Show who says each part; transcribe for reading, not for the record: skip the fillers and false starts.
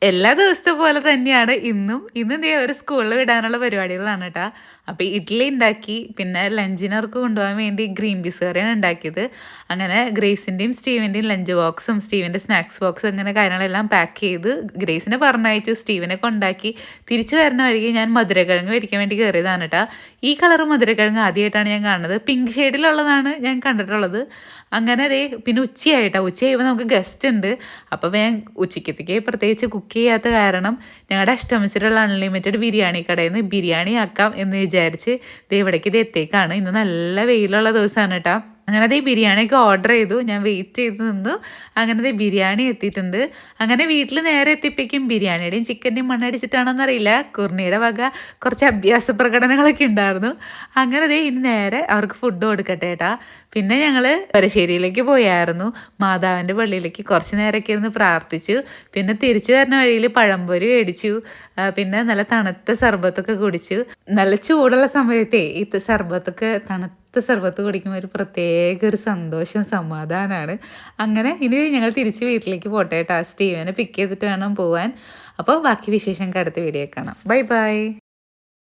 Speaker 1: എല്ലാ ദിവസത്തെ പോലെ തന്നെയാണ് ഇന്ന് ദേ ഒരു സ്കൂളിൽ വിടാനുള്ള പരിപാടികളാണ് കേട്ടോ. അപ്പോൾ ഇഡ്ഡലി ഉണ്ടാക്കി, പിന്നെ ലഞ്ചിനവർക്ക് കൊണ്ടുപോകാൻ വേണ്ടി ഗ്രീൻ പീസ് കറിയാണ് ഉണ്ടാക്കിയത്. അങ്ങനെ ഗ്രേസിൻ്റെയും സ്റ്റീവിൻ്റെയും ലഞ്ച് ബോക്സും സ്റ്റീവിൻ്റെ സ്നാക്സ് ബോക്സും അങ്ങനെ കാര്യങ്ങളെല്ലാം പാക്ക് ചെയ്ത് ഗ്രേസിനെ പറഞ്ഞയച്ചു, സ്റ്റീവിനെ കൊണ്ടാക്കി. തിരിച്ചു വരുന്ന വഴിക്ക് ഞാൻ മധുരക്കിഴങ്ങ് മേടിക്കാൻ വേണ്ടി കയറിയതാണ് കേട്ടോ. ഈ കളർ മധുരക്കിഴങ്ങ് ആദ്യമായിട്ടാണ് ഞാൻ കാണുന്നത്. പിങ്ക് ഷെയ്ഡിലുള്ളതാണ് ഞാൻ കണ്ടിട്ടുള്ളത്. അങ്ങനെ അതേ പിന്നെ ഉച്ചയായപ്പോൾ നമുക്ക് ഗസ്റ്റ് ഉണ്ട്. അപ്പോൾ ഉച്ചയ്ക്കത്തേക്ക് പ്രത്യേകിച്ച് കുക്ക് ചെയ്യാത്ത കാരണം ഞങ്ങളുടെ അഷ്ടമിച്ചിട്ടുള്ള അൺലിമിറ്റഡ് ബിരിയാണി കടയിൽ നിന്ന് ബിരിയാണി ആക്കാം എന്ന് വിചാരിച്ച് ഇവിടേക്ക് എത്തേക്കാണ്. ഇന്ന് നല്ല വെയിലുള്ള ദിവസമാണ് കേട്ടോ. അങ്ങനെ ബിരിയാണിയൊക്കെ ഓർഡർ ചെയ്തു. ഞാൻ വെയിറ്റ് ചെയ്ത് നിന്നു. അങ്ങനെ ബിരിയാണി എത്തിയിട്ടുണ്ട്. അങ്ങനെ വീട്ടിൽ നേരെ എത്തിപ്പിക്കും ബിരിയാണിയുടെയും ചിക്കൻ്റെയും മണ്ണടിച്ചിട്ടാണോന്ന് അറിയില്ല, കുർണിയുടെ വക കുറച്ച് അഭ്യാസ പ്രകടനങ്ങളൊക്കെ ഉണ്ടായിരുന്നു. അങ്ങനെ ഇനി നേരെ അവർക്ക് ഫുഡ് കൊടുക്കട്ടെ ഏട്ടാ. പിന്നെ ഞങ്ങൾ വരശ്ശേരിയിലേക്ക് പോയായിരുന്നു. മാതാവിൻ്റെ പള്ളിയിലേക്ക് കുറച്ച് നേരമൊക്കെ ഇരുന്ന് പ്രാർത്ഥിച്ചു. പിന്നെ തിരിച്ചു വരുന്ന വഴിയിൽ പഴംപൊരി മേടിച്ചു. പിന്നെ നല്ല തണുത്ത സർബത്തൊക്കെ കുടിച്ചു. നല്ല ചൂടുള്ള സമയത്തേ ഈ തണുത്ത സർബത്ത് കുടിക്കുമ്പോൾ ഒരു പ്രത്യേക ഒരു സന്തോഷം സമാധാനമാണ്. അങ്ങനെ ഇനി ഞങ്ങൾ തിരിച്ച് വീട്ടിലേക്ക് പോട്ടെ കേട്ടോ. സ്റ്റീവനെ പിക്ക് ചെയ്തിട്ട് വേണം പോവാൻ. അപ്പോൾ ബാക്കി വിശേഷം അടുത്ത വീഡിയോ കാണാം. Bye bye.